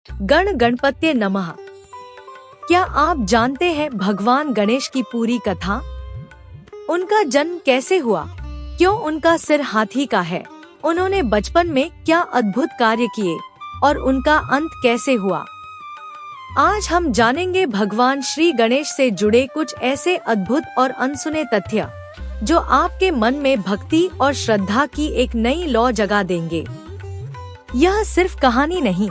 गण गणपत्ये नमः। क्या आप जानते हैं भगवान गणेश की पूरी कथा? उनका जन्म कैसे हुआ? क्यों उनका सिर हाथी का है? उन्होंने बचपन में क्या अद्भुत कार्य किए और उनका अंत कैसे हुआ? आज हम जानेंगे भगवान श्री गणेश से जुड़े कुछ ऐसे अद्भुत और अनसुने तथ्य जो आपके मन में भक्ति और श्रद्धा की एक नई लौ जगा देंगे। यह सिर्फ कहानी नहीं,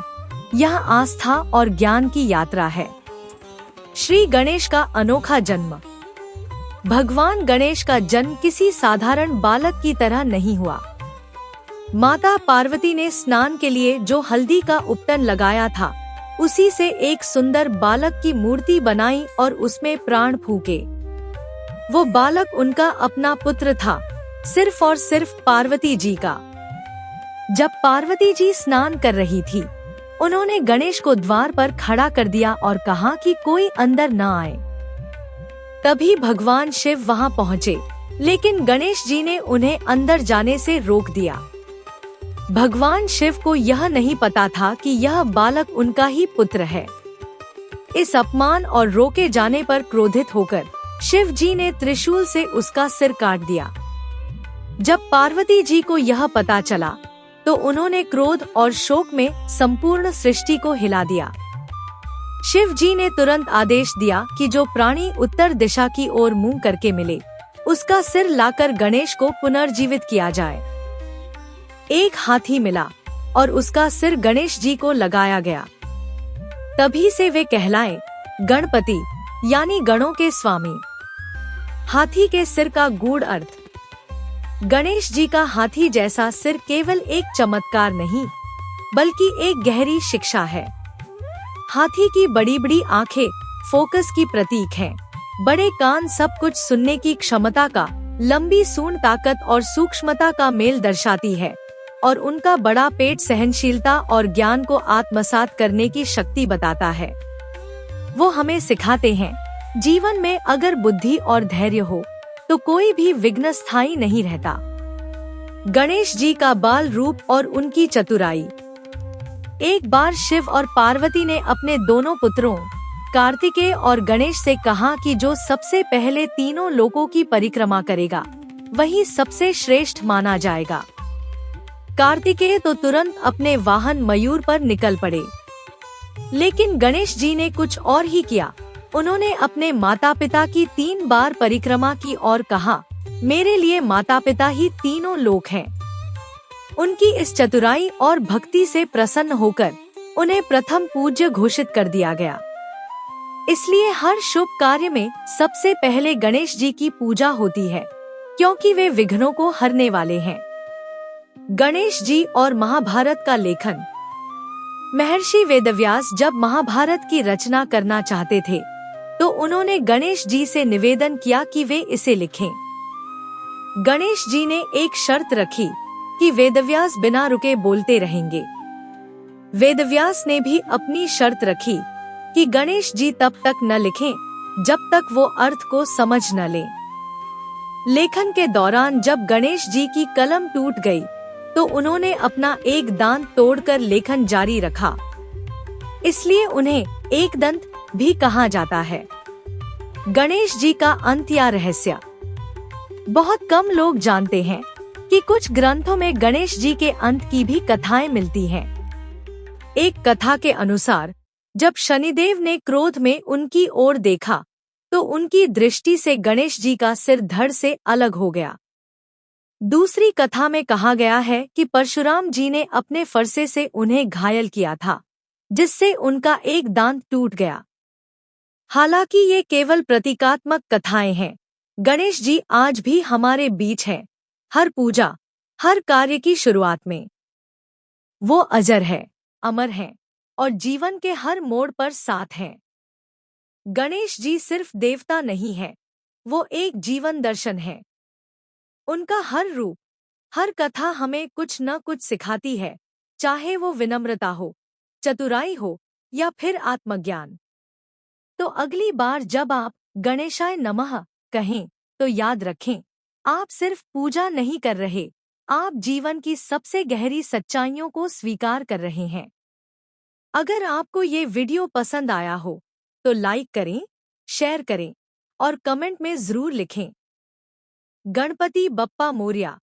यह आस्था और ज्ञान की यात्रा है। श्री गणेश का अनोखा जन्म। भगवान गणेश का जन्म किसी साधारण बालक की तरह नहीं हुआ। माता पार्वती ने स्नान के लिए जो हल्दी का उपटन लगाया था, उसी से एक सुंदर बालक की मूर्ति बनाई और उसमें प्राण फूके। वो बालक उनका अपना पुत्र था, सिर्फ और सिर्फ पार्वती जी का। जब पार्वती जी स्नान कर रही थी, उन्होंने गणेश को द्वार पर खड़ा कर दिया और कहा कि कोई अंदर न आए। तभी भगवान शिव वहां पहुंचे, लेकिन गणेश जी ने उन्हें अंदर जाने से रोक दिया। भगवान शिव को यह नहीं पता था कि यह बालक उनका ही पुत्र है। इस अपमान और रोके जाने पर क्रोधित होकर शिव जी ने त्रिशूल से उसका सिर काट दिया। जब पार्वती जी को यह पता चला, तो उन्होंने क्रोध और शोक में संपूर्ण सृष्टि को हिला दिया। शिव जी ने तुरंत आदेश दिया कि जो प्राणी उत्तर दिशा की ओर मुंह करके मिले, उसका सिर लाकर गणेश को पुनर्जीवित किया जाए। एक हाथी मिला और उसका सिर गणेश जी को लगाया गया। तभी से वे कहलाए गणपति, यानी गणों के स्वामी। हाथी के सिर का गूढ़ अर्थ। गणेश जी का हाथी जैसा सिर केवल एक चमत्कार नहीं, बल्कि एक गहरी शिक्षा है। हाथी की बड़ी बड़ी आंखें फोकस की प्रतीक हैं। बड़े कान सब कुछ सुनने की क्षमता का, लंबी सूंड ताकत और सूक्ष्मता का मेल दर्शाती है, और उनका बड़ा पेट सहनशीलता और ज्ञान को आत्मसात करने की शक्ति बताता है। वो हमें सिखाते हैं, जीवन में अगर बुद्धि और धैर्य हो तो कोई भी विघ्न स्थायी नहीं रहता। गणेश जी का बाल रूप और उनकी चतुराई। एक बार शिव और पार्वती ने अपने दोनों पुत्रों कार्तिकेय और गणेश से कहा कि जो सबसे पहले तीनों लोकों की परिक्रमा करेगा, वही सबसे श्रेष्ठ माना जाएगा। कार्तिकेय तो तुरंत अपने वाहन मयूर पर निकल पड़े, लेकिन गणेश जी ने कुछ और ही किया। उन्होंने अपने माता पिता की 3 बार परिक्रमा की और कहा, मेरे लिए माता पिता ही तीनों लोक हैं। उनकी इस चतुराई और भक्ति से प्रसन्न होकर उन्हें प्रथम पूज्य घोषित कर दिया गया। इसलिए हर शुभ कार्य में सबसे पहले गणेश जी की पूजा होती है, क्योंकि वे विघ्नों को हरने वाले हैं। गणेश जी और महाभारत का लेखन। महर्षि वेदव्यास जब महाभारत की रचना करना चाहते थे, तो उन्होंने गणेश जी से निवेदन किया कि वे इसे लिखें। गणेश जी ने एक शर्त रखी कि वेदव्यास बिना रुके बोलते रहेंगे। वेदव्यास ने भी अपनी शर्त रखी कि गणेश जी तब तक न लिखें जब तक वो अर्थ को समझ न लें। लेखन के दौरान जब गणेश जी की कलम टूट गई, तो उन्होंने अपना एक दांत तोड़कर लेखन जारी रखा। इसलिए उन्हें एक दंत भी कहा जाता है। गणेश जी का अंत या रहस्य। बहुत कम लोग जानते हैं कि कुछ ग्रंथों में गणेश जी के अंत की भी कथाएं मिलती हैं। एक कथा के अनुसार, जब शनिदेव ने क्रोध में उनकी ओर देखा, तो उनकी दृष्टि से गणेश जी का सिर धड़ से अलग हो गया। दूसरी कथा में कहा गया है कि परशुराम जी ने अपने फरसे से उन्हें घायल किया था, जिससे उनका एक दांत टूट गया। हालांकि ये केवल प्रतीकात्मक कथाएं हैं, गणेश जी आज भी हमारे बीच हैं, हर पूजा, हर कार्य की शुरुआत में। वो अजर है, अमर हैं, और जीवन के हर मोड़ पर साथ हैं। गणेश जी सिर्फ देवता नहीं है, वो एक जीवन दर्शन है। उनका हर रूप, हर कथा हमें कुछ न कुछ सिखाती है, चाहे वो विनम्रता हो, चतुराई हो या फिर आत्मज्ञान। तो अगली बार जब आप गणेशाय नमः कहें, तो याद रखें, आप सिर्फ पूजा नहीं कर रहे, आप जीवन की सबसे गहरी सच्चाइयों को स्वीकार कर रहे हैं। अगर आपको ये वीडियो पसंद आया हो तो लाइक करें, शेयर करें और कमेंट में जरूर लिखें। गणपति बप्पा मोरया।